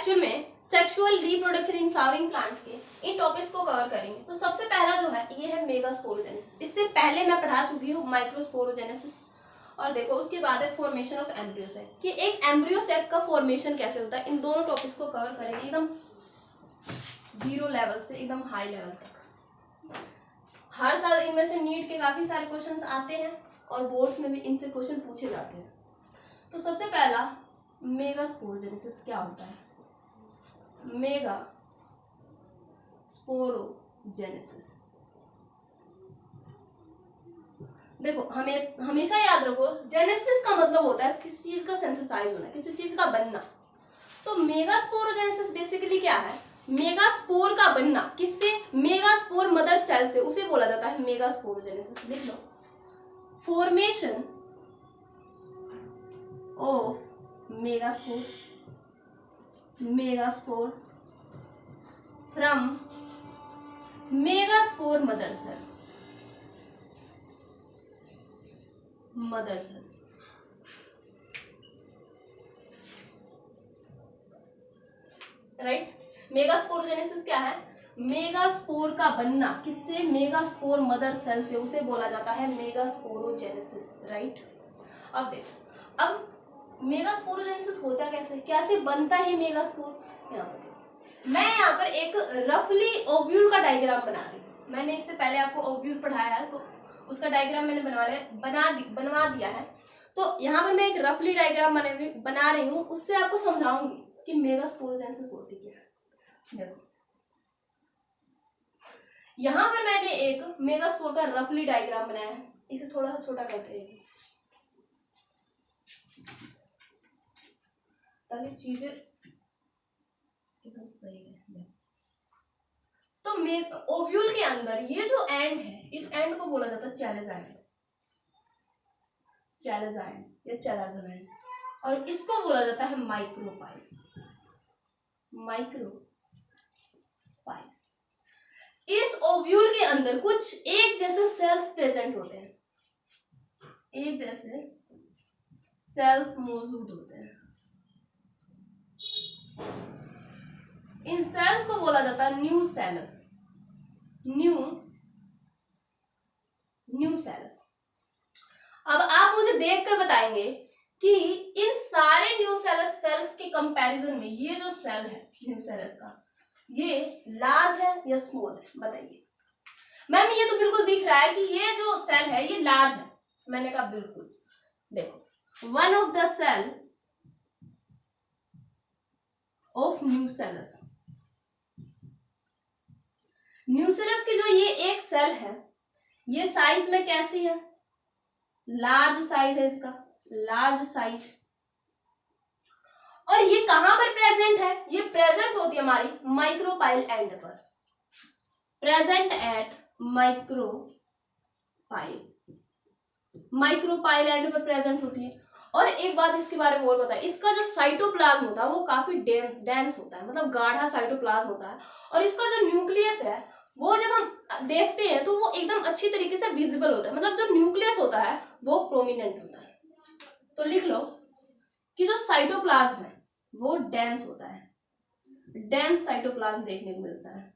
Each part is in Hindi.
लेक्चर में sexual reproduction in flowering plants के इन टॉपिक्स को कवर करेंगे। तो सबसे पहला जो है ये है मेगास्पोरोजेनेसिस। इससे पहले मैं पढ़ा चुकी हूँ माइक्रोस्पोरोजेनेसिस। और देखो उसके बाद है फॉर्मेशन ऑफ एम्ब्रियो सेक, कि एक एम्ब्रियो सेक का फॉर्मेशन कैसे होता है। इन दोनों टॉपिक्स को कवर करेंगे एकदम जीरो लेवल से एकदम हाई लेवल तक। हर साल इनमें से नीट के काफी सारे क्वेश्चंस आते हैं और बोर्ड्स में भी इनसे क्वेश्चन पूछे जाते हैं। तो सबसे पहला मेगास्पोरोजेनेसिस क्या होता है। मेगास्पोरोजेनेसिस, देखो हमें हमेशा याद रखो जेनेसिस का मतलब होता है किसी चीज का सिंथेसाइज होना, किसी चीज का बनना। तो मेगास्पोरोजेनेसिस बेसिकली क्या है, मेगास्पोर का बनना। किससे? मेगास्पोर मदर सेल से, उसे बोला जाता है मेगास्पोरोजेनेसिस। लिख लो, formation of megaspore from megaspore mother cell right. Megasporogenesis क्या है, मेगास्पोर का बनना। किससे? मेगास्पोर मदर सेल से, उसे बोला जाता है मेगास्पोरोजेनेसिस। राइट। अब देखो, अब मेगास्पोरोजेनेसिस होता कैसे, कैसे बनता है मेगास्पोर। यहाँ पर मैं यहाँ पर एक रफली ओव्यूल का डायग्राम बना रही हूँ। मैंने इससे पहले आपको ओव्यूल पढ़ाया है तो उसका डायग्राम मैंने बनवा दिया है। तो यहाँ पर मैं एक रफली डायग्राम बना रही हूँ, उससे आपको समझाऊंगी कि मेगास्पोरोजेनेसिस होती क्या है। देखो यहाँ पर मैंने एक मेगास्पोर का रफली डायग्राम बनाया है। इसे थोड़ा सा छोटा करते हैं ताकि चीजें एकदम सही है। तो ओव्यूल के अंदर ये जो एंड है, इस एंड को बोला जाता है चैलेजाइड या चैलाजोएंड, और इसको बोला जाता है माइक्रोपाइल। इस ओव्यूल के अंदर कुछ एक जैसे सेल्स प्रेजेंट होते हैं, एक जैसे सेल्स मौजूद होते हैं। इन सेल्स को बोला जाता है न्यू सेल्स। अब आप मुझे देखकर बताएंगे कि इन सारे न्यू सेल्स के कंपैरिजन में ये जो सेल है न्यू सेल्स का, ये लार्ज है या स्मॉल है, बताइए। मैम ये तो बिल्कुल दिख रहा है कि ये जो सेल है ये लार्ज है। मैंने कहा बिल्कुल। देखो, one of the cell of new cells की जो ये एक सेल है, ये साइज में कैसी है, लार्ज साइज है इसका, लार्ज साइज। और ये कहां पर प्रेजेंट है, ये प्रेजेंट होती है हमारी माइक्रोपाइल एंड पर, प्रेजेंट एट माइक्रोपाइल एंड पर प्रेजेंट होती है। और एक बात इसके बारे में और बताएं, इसका जो साइटोप्लाज्म होता है वो काफी डेंस होता है, मतलब गाढ़ा साइटोप्लाज्म होता है। और इसका जो न्यूक्लियस है वो जब हम देखते हैं तो वो एकदम अच्छी तरीके से विजिबल होता है, मतलब जो न्यूक्लियस होता है वो प्रोमिनेंट होता है। तो लिख लो कि जो साइटोप्लाज्म है वो डेंस होता है, डेंस साइटोप्लाज्म देखने को मिलता है,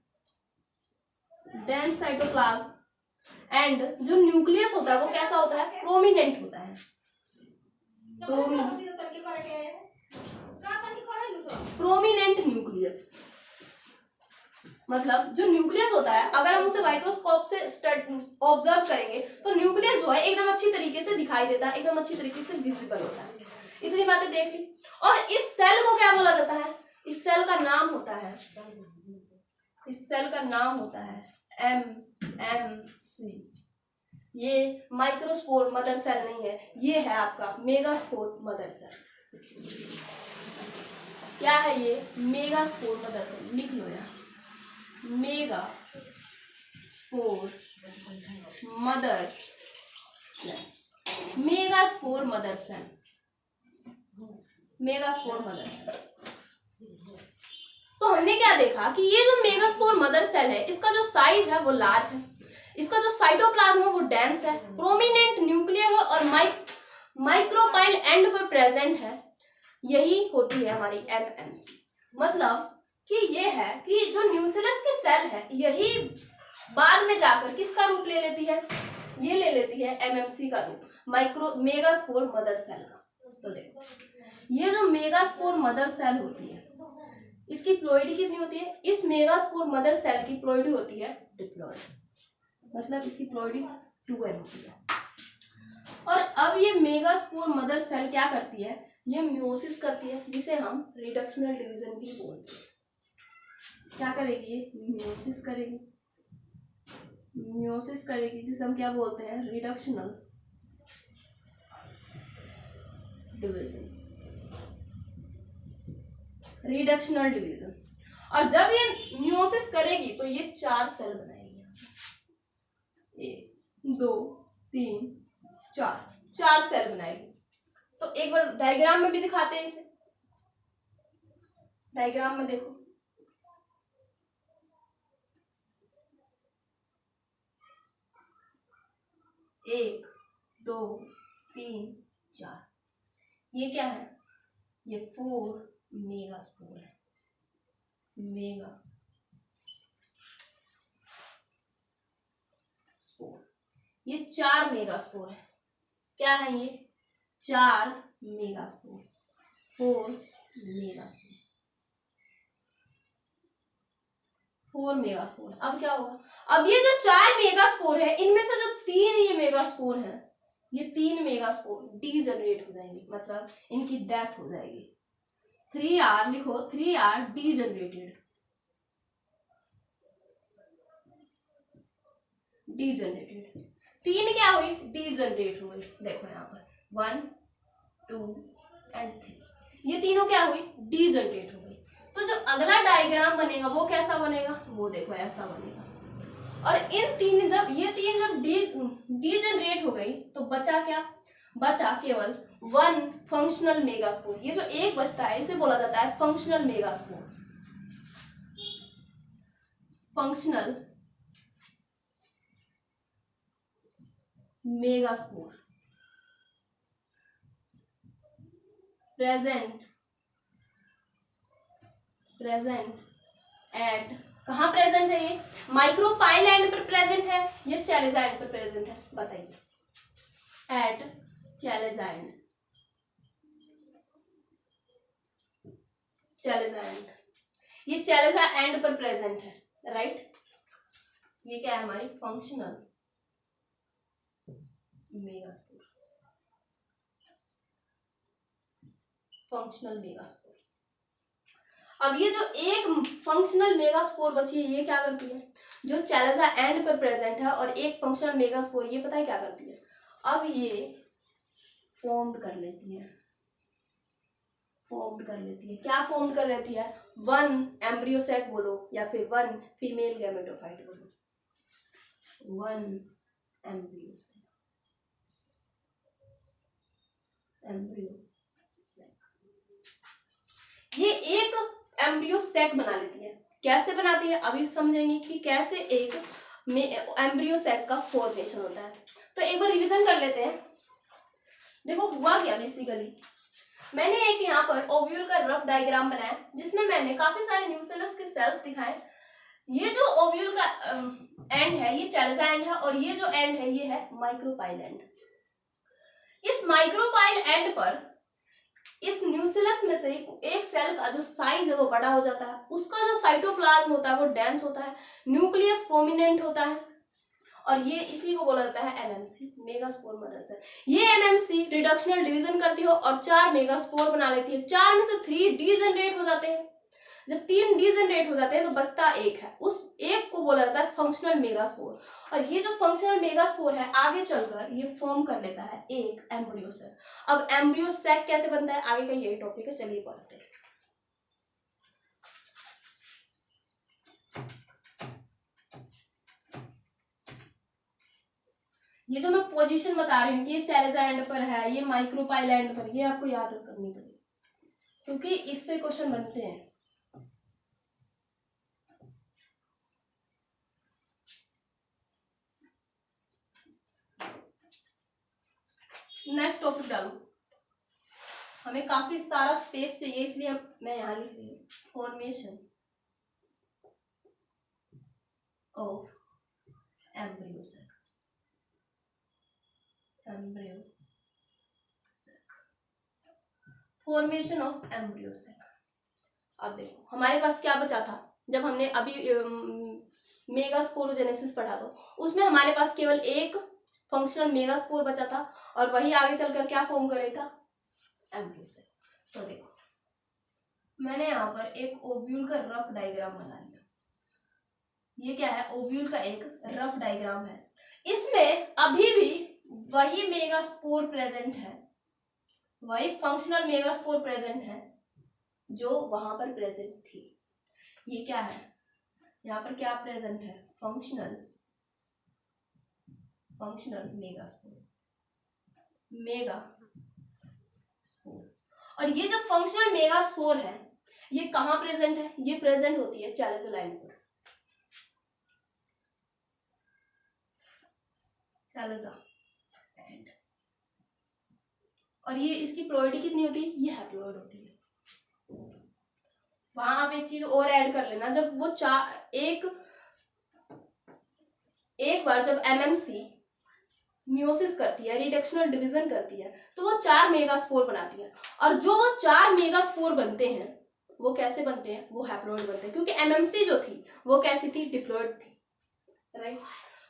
डेंस साइटोप्लाज्म। एंड जो न्यूक्लियस होता है वो कैसा होता है, प्रोमिनेंट होता है, प्रोमिनेंट न्यूक्लियस। मतलब जो न्यूक्लियस होता है अगर हम उसे माइक्रोस्कोप से ऑब्जर्व करेंगे तो न्यूक्लियस जो है एकदम अच्छी तरीके से दिखाई देता है, एकदम अच्छी तरीके से विजिबल होता है। इतनी बातें देख ली। और इस सेल को क्या बोला जाता है, इस सेल का नाम होता है MMC। ये माइक्रोस्पोर मदर सेल नहीं है, ये है आपका मेगास्पोर मदर सेल। क्या है ये, मेगास्पोर मदर सेल। लिख लो यार, megaspore mother cell, megaspore mother cell. तो हमने क्या देखा कि ये जो मेगास्पोर मदर सेल है इसका जो साइज है वो लार्ज है, इसका जो साइटोप्लाज्म है वो डेंस है, प्रोमिनेंट न्यूक्लियर है और माइक्रोपाइल एंड पर प्रेजेंट है। यही होती है हमारी MMC। मतलब कि ये है कि जो न्यूक्लियस के सेल है यही बाद में जाकर किसका रूप ले लेती है, ये ले लेती है एमएमसी का रूप, माइक्रो मेगास्पोर मदर सेल का। तो देखो ये जो मेगास्पोर मदर सेल होती है इसकी प्लोइडी कितनी होती है, इस मेगास्पोर मदर सेल की प्लोइडी होती है डिप्लॉयड, मतलब इसकी प्लोइडी 2n होती है। और अब ये मेगास्पोर मदर सेल क्या करती है, ये म्योसिस करती है, जिसे हम रिडक्शनल डिवीजन भी बोलते हैं। क्या करेगी ये, म्योसिस करेगी, म्योसिस करेगी जिसे हम क्या बोलते हैं, रिडक्शनल डिवीजन, रिडक्शनल डिवीजन। और जब ये म्योसिस करेगी तो ये 4 सेल बनाएगी, 1 2 3 4 सेल बनाएगी। तो एक बार डायग्राम में भी दिखाते हैं इसे, डायग्राम में देखो, एक 2 3 4, ये क्या है, ये 4 मेगास्पोर है, मेगा स्पोर, ये 4 मेगास्पोर है। क्या है ये, 4 मेगास्पोर, 4 मेगास्पोर, 4 मेगास्पोर। अब क्या होगा, अब ये जो 4 मेगास्पोर है इनमें से जो 3 ये मेगास्पोर है, ये 3 मेगास्पोर डीजनरेट हो जाएंगे, मतलब इनकी डेथ हो जाएगी। 3R लिखो, 3R डीजनरेटेड, डीजनरेटेड। 3 क्या हुई, डीजनरेट हुई। देखो यहाँ पर 1 2 एंड 3, ये तीनों क्या हुई, डीजनरेट हो गई। तो जो अगला डायग्राम बनेगा वो कैसा बनेगा, वो देखो ऐसा बनेगा। और इन तीन जब ये तीन जब डीजनरेट हो गई तो बचा क्या, बचा केवल 1 फंक्शनल मेगास्पोर। ये जो एक बचता है इसे बोला जाता है functional megaspore, functional megaspore present at, कहाँ प्रेजेंट है, ये माइक्रोपाइल एंड पर प्रेजेंट है, ये चैलेजा एंड पर प्रेजेंट है, बताइए, एट चैलेजा एंड, चैलेजा एंड, ये चैलेजा एंड पर प्रेजेंट है, राइट। ये क्या है हमारी फंक्शनल मेगास्पोर, फंक्शनल मेगास्पोर। अब ये जो एक फंक्शनल मेगास्पोर बची है ये क्या करती है, जो चैलेजा एंड पर प्रेजेंट है और एक फंक्शनल मेगास्पोर, ये पता है क्या करती है, अब ये फॉर्म्ड कर लेती है, फॉर्म्ड कर लेती है, क्या फॉर्म कर लेती है, 1 एम्ब्रियो सैक बोलो या फिर 1 फीमेल गैमेटोफाइट बोलो, 1 एम्ब्रियो सैक, एम्ब्रियो सैक, ये एक एम्ब्रियो सैक बना लेती है। कैसे बनाती है अभी समझेंगे कि कैसे एक एम्ब्रियो सैक का फॉर्मेशन होता है। तो एक बार रिवीजन कर लेते हैं। देखो हुआ क्या, बेसिकली मैंने एक यहाँ पर ओव्यूल का रफ डायग्राम बनाया जिसमें मैंने काफी सारे न्यूक्लियस के सेल्स दिखाए। ये जो ओव्यूल का एंड है ये चैलेजा एंड है और ये जो एंड है ये है माइक्रोपाइल एंड। इस माइक्रोपाइल एंड पर इस न्यूक्लियस में से एक सेल का जो साइज है वो बड़ा हो जाता है, उसका जो साइटोप्लाज्म होता है वो डेंस होता है, न्यूक्लियस प्रोमिनेंट होता है और ये इसी को बोला जाता है एमएमसी, मेगास्पोर मदर सेल। ये एमएमसी रिडक्शनल डिवीजन करती है और 4 मेगास्पोर बना लेती है। 4 में से 3 डीजनरेट हो जाते हैं। जब 3 डीजनरेट हो जाते हैं तो बचता एक है, उस एक को बोला जाता है फंक्शनल मेगास्पोर। और ये जो फंक्शनल मेगास्पोर है आगे चलकर ये फॉर्म कर लेता है एक एम्ब्रियो सेल। अब एम्ब्रियो सैक कैसे बनता है आगे का यही टॉपिक है, चलिए पढ़ते हैं। ये जो मैं पोजीशन बता रही हूँ कि ये चैलेजा एंड पर है, ये माइक्रोपाइल एंड पर, ये आपको याद करनी पड़ेगी क्योंकि इससे क्वेश्चन बनते हैं। नेक्स्ट टॉपिक डालो। हमें काफी सारा स्पेस चाहिए, इसलिए मैं यहाँ लिख रही हूँ formation of embryo sac. Formation of embryo sac. अब देखो हमारे पास क्या बचा था जब हमने अभी मेगास्पोरोजेनेसिस पढ़ा था, उसमें हमारे पास केवल एक फंक्शनल मेगास्पोर बचा था और वही आगे चलकर क्या फॉर्म कर रही था, एम्ब्रियो सैक। तो देखो मैंने यहाँ पर एक ओव्यूल का रफ डायग्राम बना लिया। ये क्या है, ओव्यूल का एक रफ डायग्राम है। इसमें अभी भी वही मेगास्पोर प्रेजेंट है, वही फंक्शनल मेगास्पोर प्रेजेंट है जो वहां पर प्रेजेंट थी। ये क्या है, यहाँ पर क्या प्रेजेंट है, फंक्शनल मेगास्पोर। और ये जो फंक्शनल मेगास्पोर है ये कहाँ प्रेजेंट है, ये प्रेजेंट होती है चैलेंज लाइन पर, एंड और ये इसकी प्लोइडी कितनी होती है, ये हैप्लोइड होती है। वहां आप एक चीज और ऐड कर लेना, जब वो एक बार जब एमएमसी मियोसिस करती है, रिडक्शनल डिवीजन करती है, तो वो 4 मेगास्पोर बनाती है। और जो वो 4 मेगास्पोर बनते हैं वो कैसे बनते हैं, वो हैप्लोइड बनते हैं, क्योंकि एमएमसी जो थी वो कैसी थी, डिप्लॉइड थी, राइट।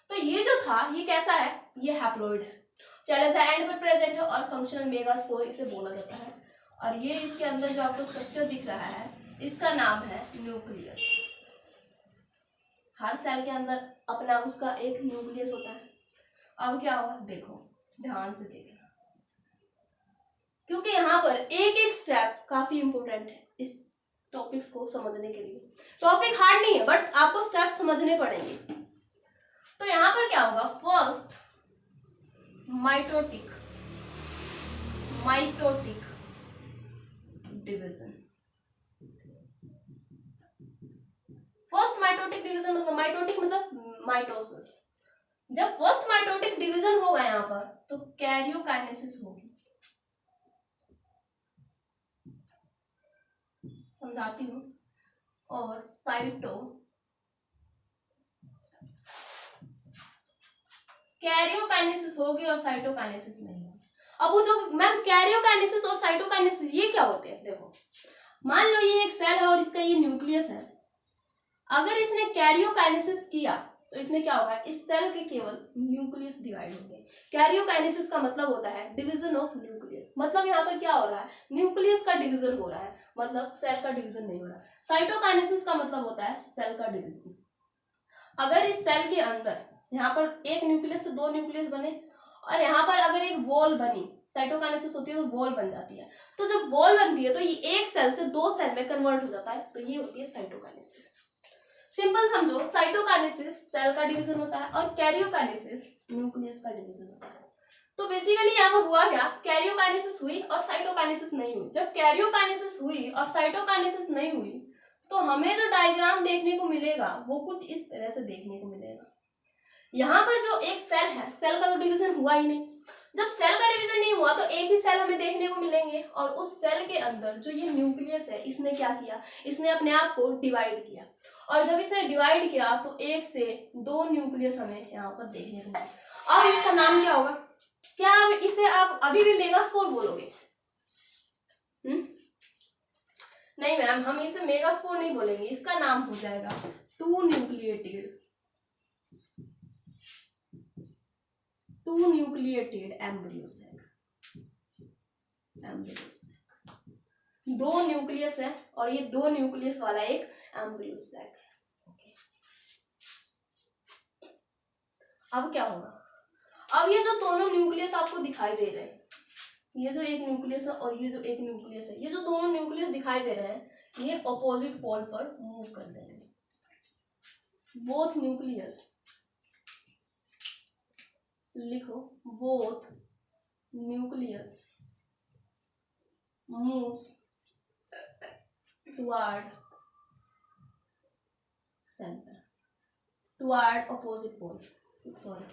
तो ये जो था ये कैसा है, ये हैप्लोइड है, चैलेंज एंड पर प्रेजेंट है और फंक्शनल मेगास्पोर इसे बोला जाता है। और ये इसके अंदर जो आपको स्ट्रक्चर दिख रहा है इसका नाम है न्यूक्लियस। हर सेल के अंदर अपना उसका एक न्यूक्लियस होता है। अब क्या होगा, देखो ध्यान से देखना, क्योंकि यहाँ पर एक एक स्टेप काफी इंपॉर्टेंट है इस टॉपिक्स को समझने के लिए। टॉपिक हार्ड नहीं है बट आपको स्टेप समझने पड़ेंगे। तो यहाँ पर क्या होगा, first mitotic division. First mitotic division मतलब माइटोटिक मतलब माइटोसिस। जब फर्स्ट माइटोटिक डिवीजन होगा यहाँ पर तो कैरियोकाइनेसिस होगी। समझाती हूँ। और कैरियोकाइनेसिस होगी और साइटोकाइनेसिस नहीं होगी। अब वो जो मैम कैरियोकाइनेसिस और साइटोकाइनेसिस ये क्या होते हैं, देखो मान लो ये एक सेल है और इसका ये न्यूक्लियस है। अगर इसने कैरियोकाइनेसिस किया तो इसमें क्या होगा, इस सेल के केवल न्यूक्लियस डिवाइड होंगे। कैरियोकाइनेसिस का मतलब होता है डिवीजन ऑफ न्यूक्लियस, मतलब यहाँ पर क्या हो रहा है, न्यूक्लियस का डिवीजन हो रहा है, मतलब सेल का डिवीजन नहीं हो रहा। साइटोकाइनेसिस का मतलब होता है सेल का डिवीजन। अगर इस सेल के अंदर यहाँ पर एक न्यूक्लियस से 2 न्यूक्लियस बने और यहाँ पर अगर एक वॉल बनी, साइटोकाइनेसिस होती है तो वॉल बन जाती है। तो जब वॉल बनती है तो ये एक सेल से 2 सेल में कन्वर्ट हो जाता है, तो ये होती है साइटोकाइनेसिस। सिंपल समझो, साइटोकाइनेसिस सेल का डिवीजन होता है और कैरियोकाइनेसिस न्यूक्लियस का डिवीजन होता है। तो बेसिकली यहाँ पर हुआ क्या, कैरियोकाइनेसिस हुई और साइटोकाइनेसिस नहीं हुई। जब कैरियोकाइनेसिस हुई और साइटोकाइनेसिस नहीं हुई तो हमें जो डायग्राम देखने को मिलेगा वो कुछ इस तरह से देखने को मिलेगा। यहाँ पर जो एक सेल है, सेल का तो डिवीजन हुआ ही नहीं। जब सेल का डिवीजन नहीं हुआ तो एक ही सेल हमें देखने को मिलेंगे और उस सेल के अंदर जो ये न्यूक्लियस है इसने क्या किया, इसने अपने आप को डिवाइड किया। और जब इसने डिवाइड किया तो 1 से 2 न्यूक्लियस हमें यहाँ पर देखने को मिला। अब इसका नाम क्या होगा, क्या इसे आप अभी भी मेगास्पोर बोलोगे? नहीं मैम, हम इसे मेगास्पोर नहीं बोलेंगे, इसका नाम हो जाएगा 2 न्यूक्लिएटेड एम्ब्रियो सैक। 2 न्यूक्लियस है और ये 2 न्यूक्लियस वाला एक एम्ब्रियो सैक है। अब क्या होगा, अब ये जो दोनों न्यूक्लियस आपको दिखाई दे रहे हैं, ये जो एक न्यूक्लियस है और ये जो एक न्यूक्लियस है, ये जो दोनों न्यूक्लियस दिखाई दे रहे हैं ये ऑपोजिट पोल पर मूव कर देंगे। बोथ न्यूक्लियस, लिखो, both nucleus moves toward centre, toward opposite pole, sorry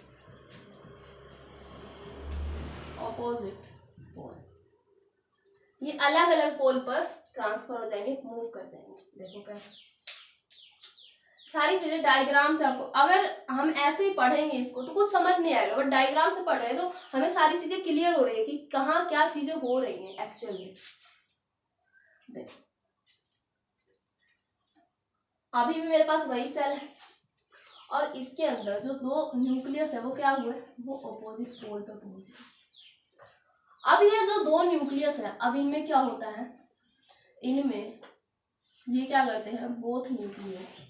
opposite pole. ये अलग अलग पोल पर ट्रांसफर हो जाएंगे, मूव कर जाएंगे। देखो कैसे सारी चीजें डायग्राम से आपको, अगर हम ऐसे ही पढ़ेंगे इसको तो कुछ समझ नहीं आएगा, बट डायग्राम से पढ़ रहे हैं तो हमें सारी चीजें क्लियर हो रही है कि कहाँ क्या चीजें हो रही हैं एक्चुअल में। देखो अभी भी मेरे पास वही सेल है और इसके अंदर जो दो न्यूक्लियस है वो क्या हुए, वो अपोजिट पोल पर पहुंचे। अब ये जो दो न्यूक्लियस है, अब इनमें क्या होता है, इनमें ये क्या करते हैं, बोथ न्यूक्लियस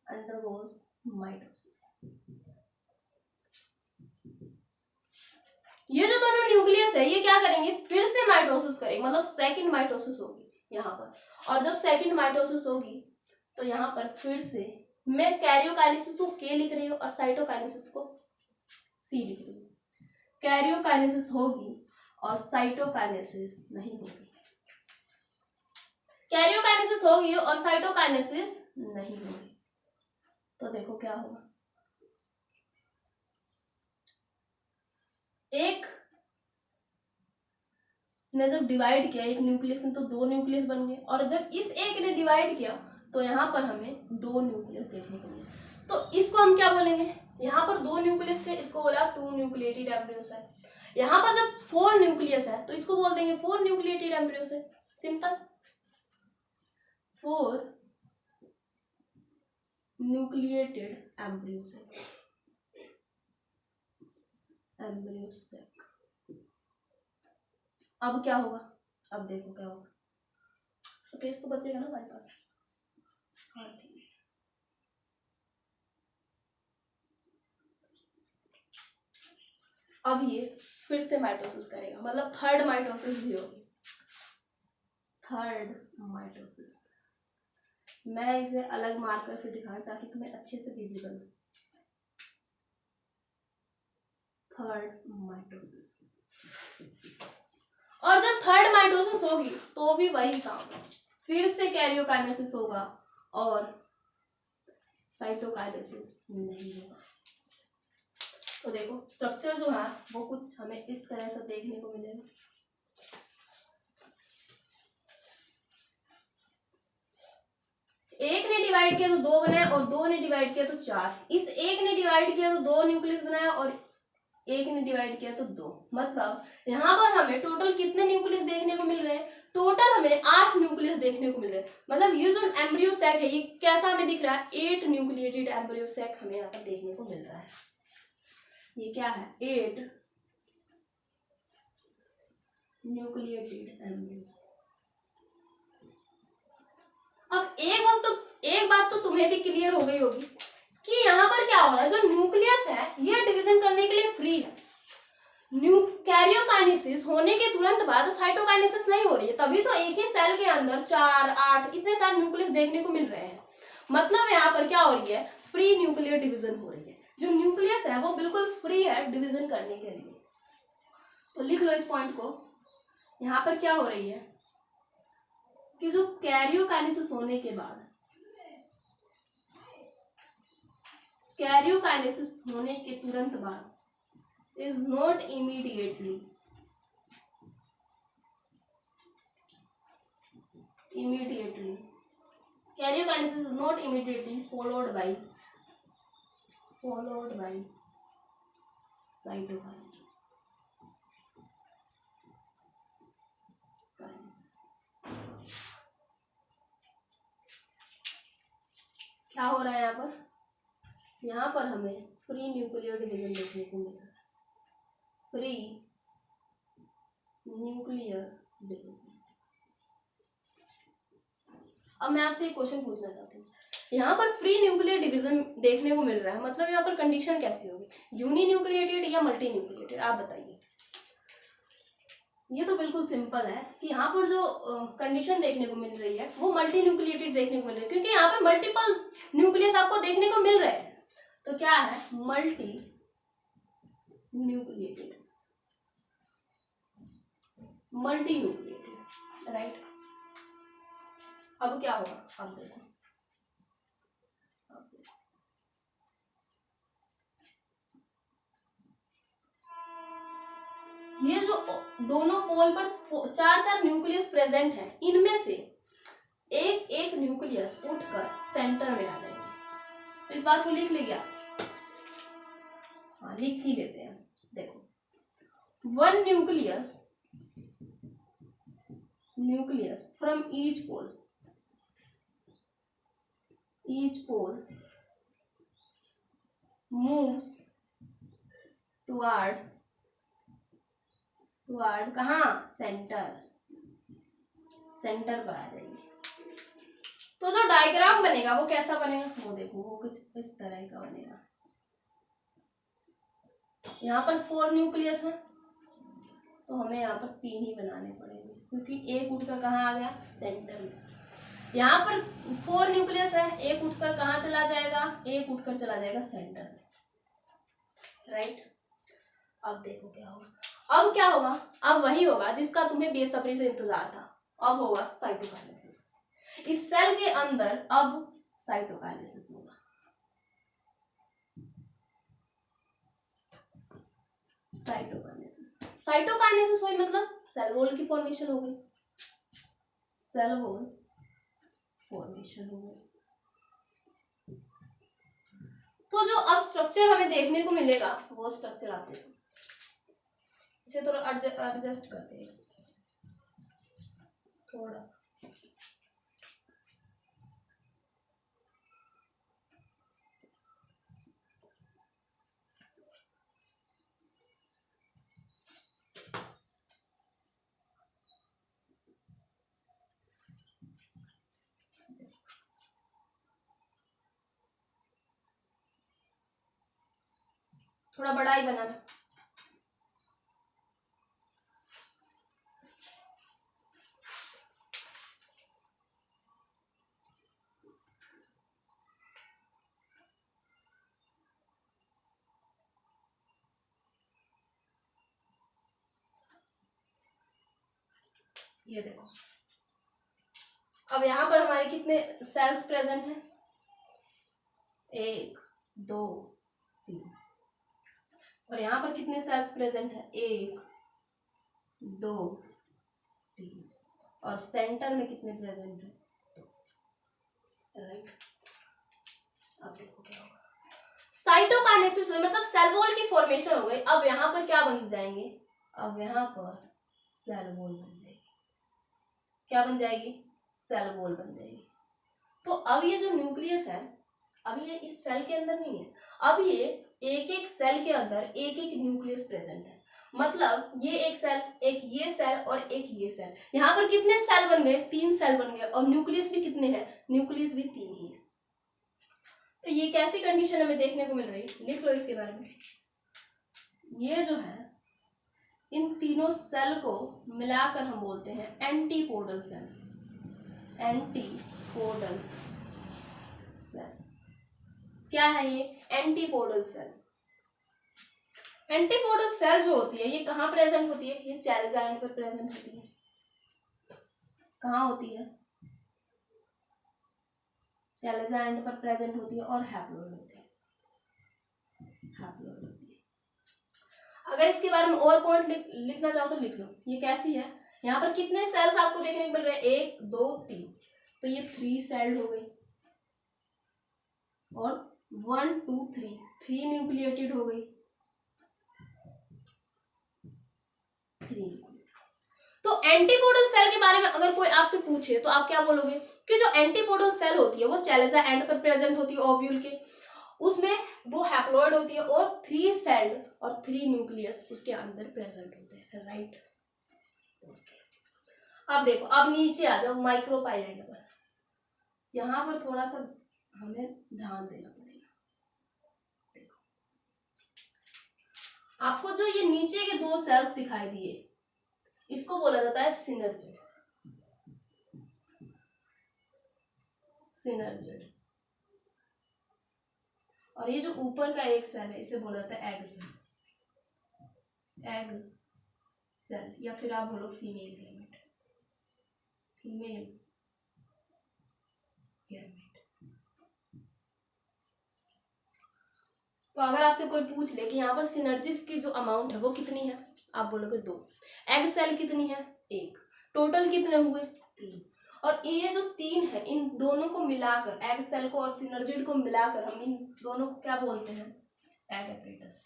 undergoes माइटोसिस। ये जो दोनों न्यूक्लियस है ये क्या करेंगे, फिर से माइटोसिस करेंगे, मतलब सेकंड माइटोसिस होगी यहाँ पर। और जब सेकंड माइटोसिस होगी तो यहाँ पर फिर से मैं कैरियोकाइनेसिस को के लिख रही हूँ और साइटोकाइनेसिस को सी लिख रही हूँ। कैरियोकाइनेसिस होगी और साइटोकाइनेसिस नहीं होगी, कैरियोकाइनेसिस होगी और साइटोकाइनेसिस नहीं होगी। तो देखो क्या होगा, एक ने जब डिवाइड किया एक न्यूक्लियस में तो दो न्यूक्लियस बन गए, और जब इस एक ने डिवाइड किया तो यहाँ पर हमें दो न्यूक्लियस देखने को मिले। तो इसको हम क्या बोलेंगे, यहाँ पर दो न्यूक्लियस थे, इसको बोला टू न्यूक्लिएटेड एम्ब्रियो सेल। यहाँ पर जब फोर न्यूक्लियस है तो इसको बोल देंगे four nucleated embryo cell. Simple, four nucleated embryo cell, embryo cell. अब क्या होगा, अब देखो क्या होगा, स्पेस तो बचेगा ना हमारे पास। हाँ ठीक है, अब ये फिर से माइटोसिस करेगा, मतलब थर्ड माइटोसिस भी होगी, थर्ड माइटोसिस। मैं इसे अलग मार्कर से दिखाऊं ताकि तुम्हें अच्छे से विजिबल हो। थर्ड माइटोसिस, और जब थर्ड माइटोसिस होगी तो भी वही काम, फिर से कैरियोकाइनेसिस होगा और साइटोकाइनेसिस नहीं होगा। तो देखो स्ट्रक्चर जो है वो कुछ हमें इस तरह से देखने को मिलेगा। एक ने डिवाइड किया तो दो बनाया और दो ने डिवाइड किया तो चार। इस एक ने डिवाइड किया तो दो न्यूक्लियस बनाया और एक ने डिवाइड किया तो दो। मतलब यहाँ पर हमें टोटल कितने न्यूक्लियस देखने को मिल रहे हैं, टोटल हमें 8 न्यूक्लियस देखने को मिल रहे हैं। मतलब ये जो एम्ब्रियो सैक है ये कैसा हमें दिख रहा है, 8 न्यूक्लिएटेड एम्ब्रियो सैक हमें यहाँ पर देखने को मिल रहा है। ये क्या है, 8 न्यूक्लिएटेड एम्ब्रियो सैक। अब एक बात तो तुम्हें भी क्लियर हो गई होगी कि यहाँ पर क्या हो रहा है, जो न्यूक्लियस है ये डिवीजन करने के लिए फ्री है। कैरियोकाइनेसिस होने के तुरंत बाद साइटोकाइनेसिस नहीं हो रही है, तभी तो एक ही सेल के अंदर 4, 8 इतने सारे न्यूक्लियस देखने को मिल रहे हैं। मतलब यहाँ पर क्या हो रही है, फ्री न्यूक्लियर डिवीजन हो रही है। जो न्यूक्लियस है वो बिल्कुल फ्री है डिवीजन करने के लिए। तो लिख लो इस पॉइंट को, यहाँ पर क्या हो रही है कि जो कैरियोकाइनेसिस होने के बाद, कैरियोकाइनेसिस होने के तुरंत बाद is not immediately karyokinesis is not immediately followed by cytokinesis. क्या हो रहा है यहाँ पर हमें फ्री न्यूक्लियर डिवीजन देखने को मिल रहा है, फ्री न्यूक्लियर डिवीजन। अब मैं आपसे एक क्वेश्चन पूछना चाहती हूँ, यहाँ पर फ्री न्यूक्लियर डिवीजन देखने को मिल रहा है, मतलब यहाँ पर कंडीशन कैसी होगी, यूनी न्यूक्लिएटेड या मल्टी न्यूक्लिएटेड, आप बताइए। ये तो बिल्कुल सिंपल है कि यहाँ पर जो कंडीशन देखने को मिल रही है वो मल्टी न्यूक्लिएटेड देखने को मिल रही है, क्योंकि यहाँ पर मल्टीपल न्यूक्लियस आपको देखने को मिल रहे हैं। तो क्या है, मल्टी न्यूक्लिएटेड, राइट। अब क्या होगा, अब देखो ये जो दोनों पोल पर चार चार न्यूक्लियस प्रेजेंट हैं, इनमें से एक एक न्यूक्लियस उठकर सेंटर में आ जाएंगे। तो इस बात को लिख लिया, हाँ लिख ही लेते हैं। देखो, one nucleus from each pole moves toward कहाँ, सेंटर पर आ जाएंगे। तो जो डायग्राम बनेगा वो कैसा बनेगा, वो देखो, वो कुछ इस तरह का बनेगा। यहाँ पर 4 न्यूक्लियस है, तो हमें यहाँ पर 3 ही बनाने पड़ेंगे, क्योंकि एक उठकर कहाँ आ गया, सेंटर में। यहाँ पर 4 न्यूक्लियस है, एक उठकर कहाँ चला जाएगा, एक उठकर चला जाएगा सेंटर में, राइट। अब देखो क्या होगा, अब वही होगा जिसका तुम्हें बेसब्री से इंतजार था। अब होगा साइटोकाइनेसिस। इस सेल के अंदर अब साइटोकाइनेसिस होगा। साइटोकाइनेसिस हुई मतलब सेल वॉल की फॉर्मेशन हो गई, तो जो अब स्ट्रक्चर हमें देखने को मिलेगा वो स्ट्रक्चर आप देखो। इसे थोड़ा एडजस्ट करते हैं थोड़ा सा। थोड़ा बड़ा ही बनाना। ये देखो, अब यहाँ पर हमारे कितने सेल्स प्रेजेंट हैं, 1 2 3। और यहाँ पर कितने सेल्स प्रेजेंट है, 1 2 3। और सेंटर में कितने प्रेजेंट है, 2, राइट। अब देखो क्या होगा, साइटोकाइनेसिस हुई मतलब सेल वॉल की फॉर्मेशन हो गई। अब यहाँ पर क्या बन जाएंगे, अब यहाँ पर सेल वॉल बन जाएगी। क्या बन जाएगी, सेल वॉल बन जाएगी। तो अब ये जो न्यूक्लियस है, अब ये इस सेल के अंदर नहीं है, अब ये एक एक सेल के अंदर एक एक न्यूक्लियस प्रेजेंट है। मतलब ये एक सेल, एक ये सेल और एक ये सेल। यहाँ पर कितने सेल बन गए, 3 सेल बन गए। और न्यूक्लियस भी कितने हैं, न्यूक्लियस भी 3 ही है। तो ये कैसी कंडीशन हमें देखने को मिल रही है, लिख लो इसके बारे में। ये जो है, इन तीनों सेल को मिलाकर हम बोलते हैं एंटीपोडल सेल। एंटीपोडल सेल क्या है, ये एंटीपोडल सेल। एंटीपोडल सेल जो होती है ये कहाँ प्रेजेंट होती है, ये चेलेजा एंड पर प्रेजेंट होती है। कहाँ होती है, चेलेजा एंड पर प्रेजेंट होती है और हैप्लॉइड होती है। अगर इसके बारे में और पॉइंट लिखना चाहो तो लिख लो। ये कैसी है, यहाँ पर कितने सेल्स आपको देखने को मिल रहे हैं, 1 2 3। तो ये 3 सेल हो गई और 1 2 3 न्यूक्लिएटेड हो गई, 3। तो एंटीपोडल सेल के बारे में अगर कोई आपसे पूछे तो आप क्या बोलोगे कि जो एंटीपोडल सेल होती है वो चेलेजा एंड पर प्रेजेंट होती है ओव्यूल के, उसमें वो हैप्लॉइड होती है और 3 सेल और 3 न्यूक्लियस उसके अंदर प्रेजेंट होते हैं, राइट। अब देखो, अब नीचे आ जाओ माइक्रोपाइलेट पर। यहाँ पर थोड़ा सा हमें ध्यान देना पड़ेगा। देखो, आपको जो ये नीचे के 2 सेल्स दिखाई दिए, इसको बोला जाता है सिनर्जिड। और ये जो ऊपर का एक सेल है इसे बोला जाता है एग सेल, या फिर आप बोलो फीमेल गैमेट। तो अगर आपसे कोई पूछ ले कि यहाँ पर सिनर्जिड की जो अमाउंट है वो कितनी है, आप बोलोगे 2। एग सेल कितनी है? 1। टोटल कितने हुए? 3। और ये जो 3 है इन दोनों को मिलाकर, एग सेल को और सिनर्जिड को मिलाकर हम इन दोनों को क्या बोलते हैं? Egg apparatus.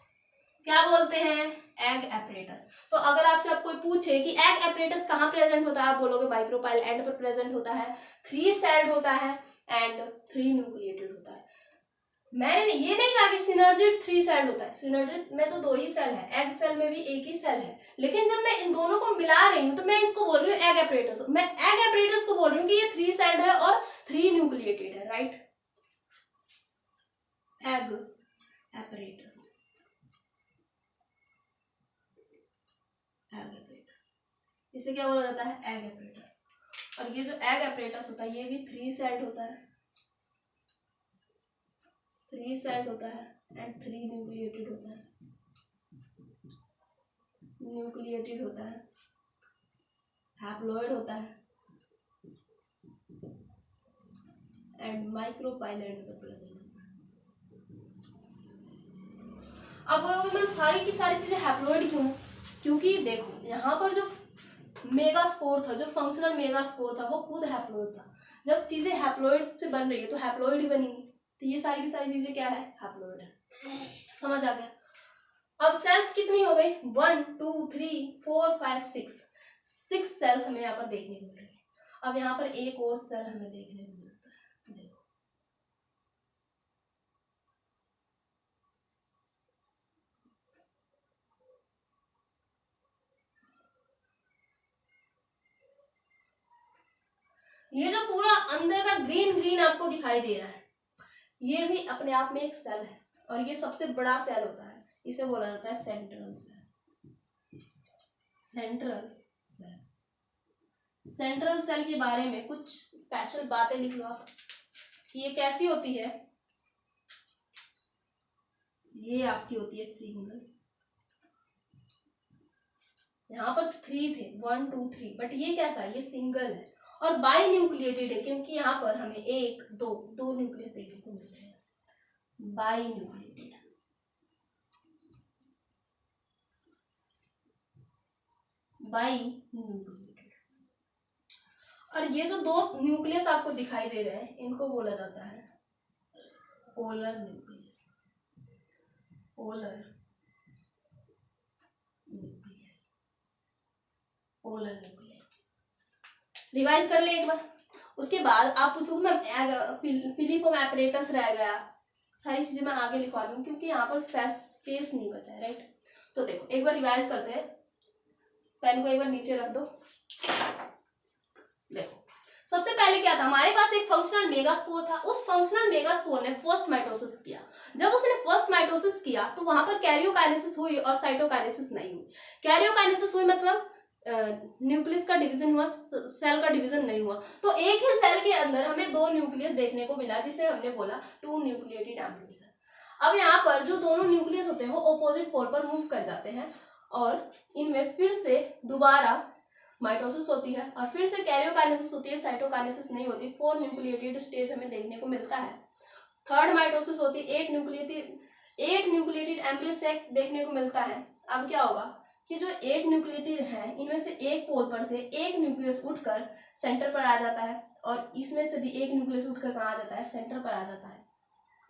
क्या बोलते हैं? Egg apparatus. तो अगर आपसे कोई पूछे कि एग एपरेटस कहाँ प्रेजेंट होता है, आप बोलोगे माइक्रोपाइल एंड पर प्रेजेंट होता है, 3 सेल्ड होता है एंड 3 न्यूक्लिएटेड होता है। मैंने ये नहीं कहा कि सिनर्जिड 3 सेल होता है, सिनर्जिड में तो 2 ही सेल है, एग सेल में भी 1 ही सेल है, लेकिन जब मैं इन दोनों को मिला रही हूँ तो मैं इसको बोल रही हूँ एग एपरेटस। मैं एग एपरेटस को बोल रही हूँ कि ये 3 सेल्ड है और 3 न्यूक्लिएटेड है, right. Egg apparatus, egg apparatus, इसे क्या बोला जाता है? Egg apparatus. और ये जो एग एपरेटस होता है ये भी 3 सेल्ड होता है, 3 सेल्ड होता है एंड 3 न्यूक्लिएटेड होता है, न्यूक्लिएटेड होता है, हैप्लॉइड होता है एंड माइक्रोपाइल एंड पर प्रेजेंट होता है। अब बोलोगे मैम सारी की सारी चीजें हैप्लॉइड क्यों? क्योंकि देखो यहाँ पर जो मेगास्पोर था, जो फंक्शनल मेगास्पोर था, वो खुद हैप्लॉइड था। जब चीजें हैप्लॉइड से बन रही है तो हैप्लॉइड ही बनेंगी, तो ये सारी की सारी चीजें क्या है? हैप्लॉइड है। समझ आ गया? अब सेल्स कितनी हो गई? 1 2 3 4 5 6 सेल्स हमें यहाँ पर देखने को मिल रही है। अब यहाँ पर एक और सेल हमें देखने को मिलता है, देखो ये जो पूरा अंदर का ग्रीन ग्रीन आपको दिखाई दे रहा है, ये भी अपने आप में एक सेल है और ये सबसे बड़ा सेल होता है, इसे बोला जाता है central cell. Central cell, central cell के बारे में कुछ स्पेशल बातें लिख लो आप कि ये कैसी होती है। ये आपकी होती है सिंगल, यहाँ पर 3 थे 1 2 3, बट ये कैसा है? ये सिंगल है और बाई न्यूक्लिएटेड है, क्योंकि यहाँ पर हमें 1 2 न्यूक्लियस देखने को मिलते हैं, बाई न्यूक्लिएटेड, बाई न्यूक्लिएटेड। और ये जो 2 न्यूक्लियस आपको दिखाई दे रहे हैं इनको बोला जाता है polar nucleus, polar nuclear, polar nuclear. Revise कर ले एक बार, उसके बाद आप पूछोगे मैम फिलिफॉर्म एपरेटस रह गया, सारी चीजें मैं आगे लिखवा दूँ क्योंकि यहाँ पर स्पेस नहीं बचा है, राइट। तो देखो एक बार रिवाइज करते हैं, पेन को एक बार नीचे रख दो। देखो सबसे पहले क्या था, हमारे पास एक फंक्शनल मेगास्पोर था, उस फंक्शनल मेगास्पोर ने फर्स्ट माइटोसिस किया। जब उसने फर्स्ट माइटोसिस किया तो वहां पर कैरियोकाइनेसिस हुई और साइटोकाइनेसिस नहीं हुई। कैरियोकाइनेसिस हुई मतलब न्यूक्लियस का डिवीजन हुआ, सेल का डिवीजन नहीं हुआ। तो एक ही सेल के अंदर हमें 2 न्यूक्लियस देखने को मिला, जिसे हमने बोला 2 न्यूक्लिएटेड एम्ब्रियो सेल। अब यहाँ पर जो दोनों न्यूक्लियस होते हैं वो ऑपोजिट पोल पर मूव कर जाते हैं और इनमें फिर से दोबारा माइटोसिस होती है और फिर से कैरियोकाइनेसिस होती है, साइटोकाइनेसिस नहीं होती। 4 न्यूक्लिएटेड स्टेज हमें देखने को मिलता है। थर्ड माइटोसिस होती है, 8 न्यूक्लिएटेड एम्ब्रियो सेल देखने को मिलता है। अब क्या होगा कि जो 8 न्यूक्लिएटेड है इनमें से एक पोल पर से एक न्यूक्लियस उठकर सेंटर पर आ जाता है और इसमें से भी एक न्यूक्लियस उठकर कहाँ आ जाता है? सेंटर पर आ जाता है।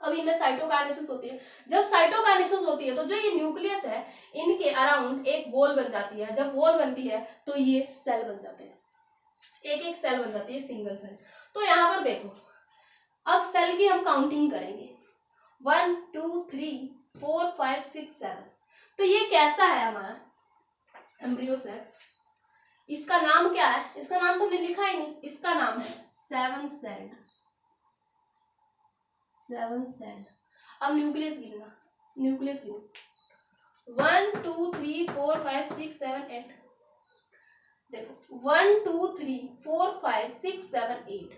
अब इनमें साइटोकाइनेसिस होती है। जब साइटोकाइनेसिस होती है तो जो ये न्यूक्लियस है इनके अराउंड एक वॉल बन जाती है। जब वॉल बनती है तो ये सेल बन जाते हैं, एक एक सेल बन जाती है, सिंगल सेल। तो यहाँ पर देखो अब सेल की हम काउंटिंग करेंगे 1 2 3 4 5 6 7। तो ये कैसा है हमारा एम्ब्रियो सेल? इसका नाम क्या है? इसका नाम तो हमने लिखा ही नहीं, इसका नाम है 7 सेल्ड, 7 सेल्ड। अब न्यूक्लियस गिनना, न्यूक्लियस गिनो 1 2 3 4 5 6 7 8। देखो 1 2 3 4 5 6 7 8,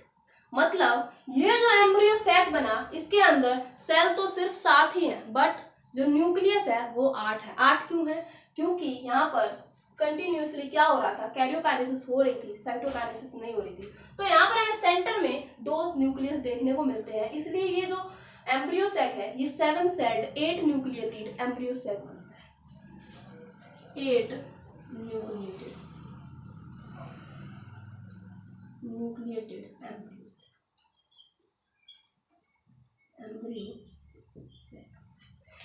मतलब ये जो एम्ब्रियो सैक बना इसके अंदर सेल तो सिर्फ 7 ही है, बट जो न्यूक्लियस है वो 8 है। 8 क्यों है? क्योंकि यहाँ पर कंटिन्यूसली क्या हो रहा था? कैरियोकाइनेसिस हो रही थी, साइटोकाइनेसिस नहीं हो रही थी। तो यहाँ पर हमें सेंटर में 2 न्यूक्लियस देखने को मिलते हैं, इसलिए ये जो एम्ब्रियो सैक है ये 7 सेल्ड 8 न्यूक्लिएटेड एम्ब्रियो सैक बनता है। 8 न्यूक्लिएटेड एम्ब्रियो सेक।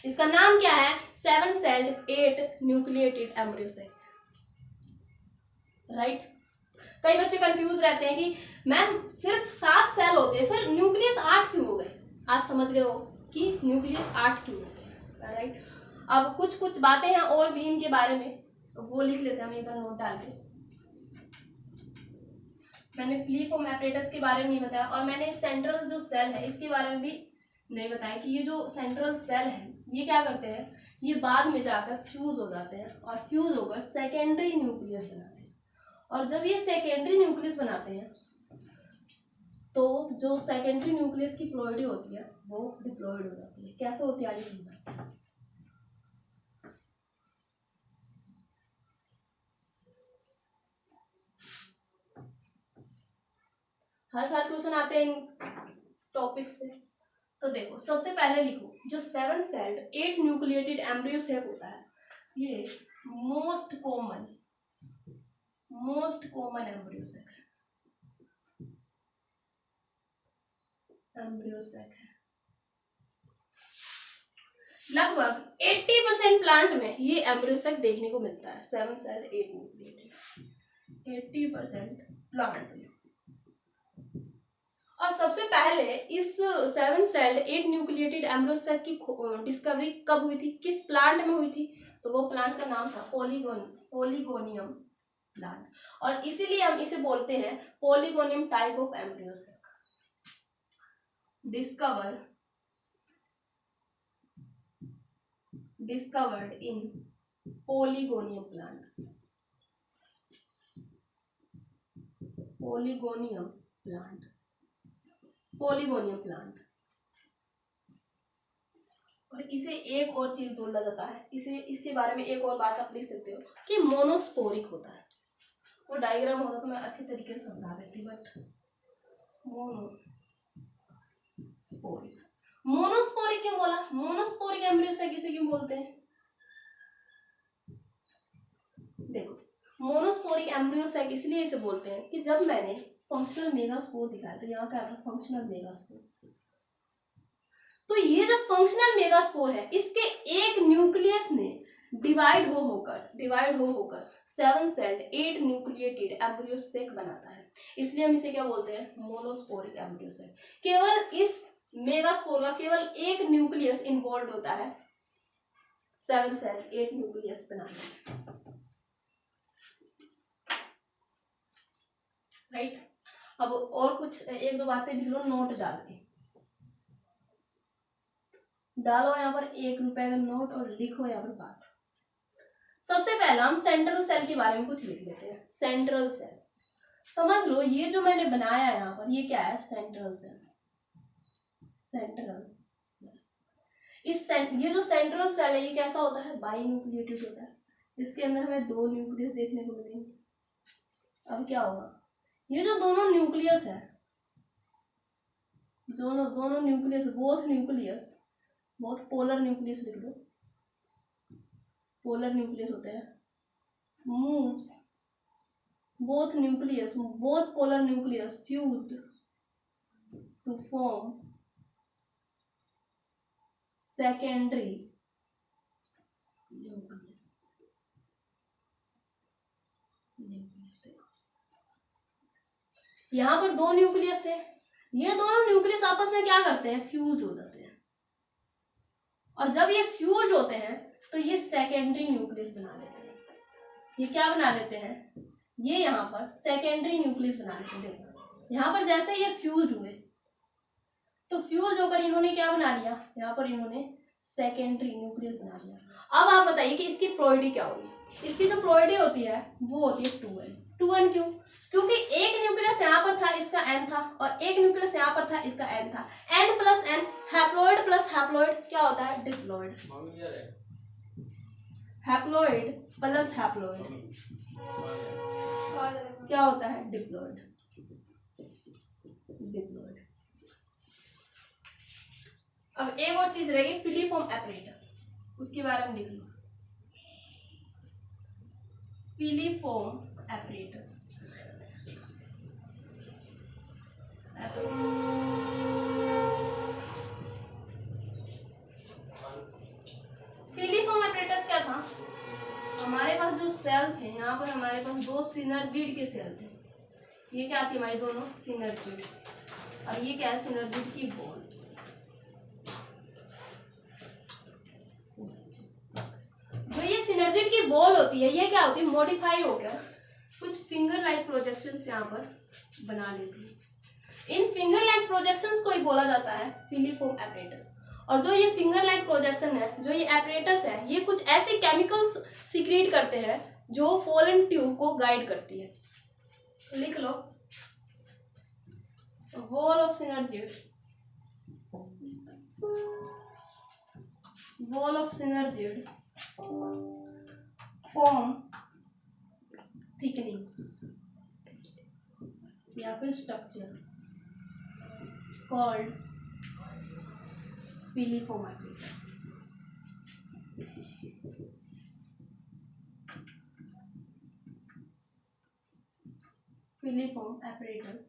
इसका नाम क्या है? 7 sailed 8 nucleated embryo sac, right. कई बच्चे कंफ्यूज रहते हैं कि मैम सिर्फ 7 सेल होते हैं, फिर न्यूक्लियस 8 क्यों हो गए? आज समझ गए हो कि न्यूक्लियस 8 क्यों होते हैं, राइट। अब कुछ कुछ बातें हैं और भी इनके बारे में, वो लिख लेते हैं हम एक बार नोट डाल के। मैंने फ्लीफॉर्म एपरेटस के बारे में नहीं बताया, और मैंने सेंट्रल जो सेल है इसके बारे में भी नहीं बताया कि ये जो सेंट्रल सेल है ये क्या करते हैं, ये बाद में जाकर फ्यूज हो जाते हैं, और फ्यूज होकर सेकेंडरी न्यूक्लियस बनाते हैं। और जब ये सेकेंडरी न्यूक्लियस बनाते हैं तो जो सेकेंडरी न्यूक्लियस की प्लॉइडी होती है वो डिप्लॉइड हो जाती है। कैसे होती है आगे समझते हैं। हर साल क्वेश्चन आते हैं इन टॉपिक से। तो देखो सबसे पहले लिखो, जो 7 सेल्ड 8 न्यूक्लिएटेड एम्ब्रियो सेक होता है, ये मोस्ट कॉमन एम्ब्रियो सेक है। लगभग 80% प्लांट में ये एम्ब्रियो सेक देखने को मिलता है। 7 सेल्ड 8 न्यूक्लिएटेड 80% प्लांट में। और सबसे पहले इस 7 सेल्ड 8 न्यूक्लिएटेड एम्ब्रियो सेक की डिस्कवरी कब हुई थी, किस प्लांट में हुई थी? तो वो प्लांट का नाम था पॉलीगोनियम प्लांट, और इसीलिए हम इसे बोलते हैं polygonum type of embryo sac. Discovered in polygonum plant. और इसे एक और चीज बोला जाता है, इसके बारे में एक और बात आप लिख सकते हो कि मोनोस्पोरिक होता है। वो डायग्राम होता तो मैं अच्छी तरीके से समझा देती, बट मोनोस्पोरिक क्यों बोला? मोनोस्पोरिक एम्ब्रियो सेक इसे क्यों बोलते हैं? देखो मोनोस्पोरिक एम्ब्रियो सेक इसलिए इसे बोलते हैं कि जब मैंने फंक्शनल मेगास्पोर दिखाया तो यहाँ क्या था? Functional megaspore. तो ये जो फंक्शनल मेगास्पोर है इसके एक न्यूक्लियस ने डिवाइड हो होकर 7 सेल्ड 8 न्यूक्लिएटेड एम्ब्रियो सेक बनाता है। इसलिए हम इसे क्या बोलते हैं? Monosporic embryo sac. केवल इस मेगास्पोर का केवल एक न्यूक्लियस इन्वॉल्व होता है 7 सेल्ड 8 न्यूक्लियस बनाने में, राइट। अब और कुछ एक दो बातें लिख लो नोट डाल के। डालो यहाँ पर 1 रुपए का नोट और लिखो यहाँ पर बात। सबसे पहला हम सेंट्रल सेल के बारे में कुछ लिख लेते हैं। सेंट्रल सेल समझ लो, ये जो मैंने बनाया है यहाँ पर ये क्या है? Central cell. ये जो सेंट्रल सेल है ये कैसा होता है? बाइन्यूक्लिएटेड होता है। इसके अंदर हमें 2 न्यूक्लियस देखने को मिलेंगे। अब क्या होगा? ये जो दोनों न्यूक्लियस है, दोनों न्यूक्लियस, बोथ पोलर न्यूक्लियस लिख दो, पोलर न्यूक्लियस होते हैं। Moves both polar nucleus fused to form secondary nucleus. यहाँ पर 2 न्यूक्लियस थे, ये दोनों न्यूक्लियस आपस में क्या करते हैं? फ्यूज हो जाते हैं। और जब ये फ्यूज होते हैं तो ये सेकेंडरी न्यूक्लियस बना लेते हैं। ये क्या बना लेते हैं? ये यहाँ पर सेकेंडरी न्यूक्लियस बना लेते हैं। देखो यहाँ पर जैसे ये फ्यूज हुए तो फ्यूज होकर इन्होंने क्या बना लिया? यहाँ पर इन्होंने सेकेंडरी न्यूक्लियस बना लिया। अब आप बताइए कि इसकी प्लॉइडी क्या होगी? इसकी जो प्लॉइडी होती है वो होती है 2n। 2n क्यों? क्योंकि एक न्यूक्लियस यहाँ पर था इसका n था, और एक न्यूक्लियस यहाँ पर था इसका n था। n plus n, haploid plus haploid क्या होता है? डिप्लॉइड। हैप्लॉइड प्लस हैप्लॉइड क्या होता है? डिप्लॉइड। अब एक और चीज रहेगी फिलीफॉर्म एपरेटस, उसके बारे में लिख लो। piliform apparatus. piliform apparatus क्या था? हमारे पास जो सेल थे, यहाँ पर हमारे पास दो सिनर्जिड के सेल थे। ये क्या थी हमारी दोनों? सिनर्जिड। और ये क्या है? सिनर्जिड की बॉल। जो ये सिनर्जिड की बॉल होती है, ये क्या होती है? मॉडिफाई होकर कुछ फिंगर लाइक प्रोजेक्शंस यहाँ पर बना लेती है। इन फिंगर लाइक प्रोजेक्शंस को ही बोला जाता है piliform apparatus। और जो ये फिंगर लाइक प्रोजेक्शन है, जो ये apparatus है, ये कुछ ऐसे केमिकल्स सीक्रेट करते हैं जो पोलन ट्यूब को गाइड करती है। तो लिख लो, wall of synergid, wall of synergid form thickening या फिर structure called piliform apparatus। piliform apparatus,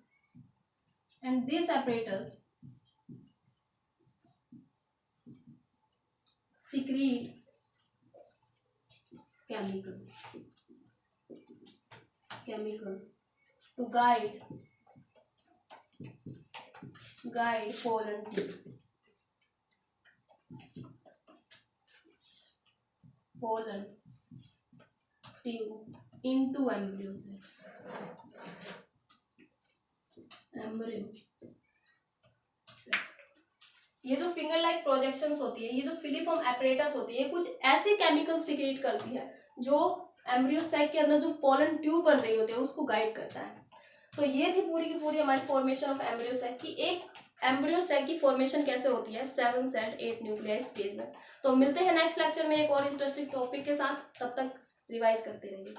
and this apparatus secrete chemicals to guide pollen tube into embryo cell। ये जो फिंगर लाइक प्रोजेक्शंस होती है, ये जो piliform apparatus होती है, कुछ ऐसे केमिकल सीक्रेट करती है जो एम्ब्रियो सैक के अंदर जो पोलन ट्यूब बन रही होती है उसको गाइड करता है। तो ये थी पूरी की पूरी हमारी फॉर्मेशन ऑफ एम्ब्रियो सैक की। एक एम्ब्रियो सैक की फॉर्मेशन कैसे होती है 7 सेट 8 न्यूक्लियाई स्टेज में। तो मिलते हैं नेक्स्ट लेक्चर में एक और इंटरेस्टिंग टॉपिक के साथ। तब तक रिवाइज करते रहिए।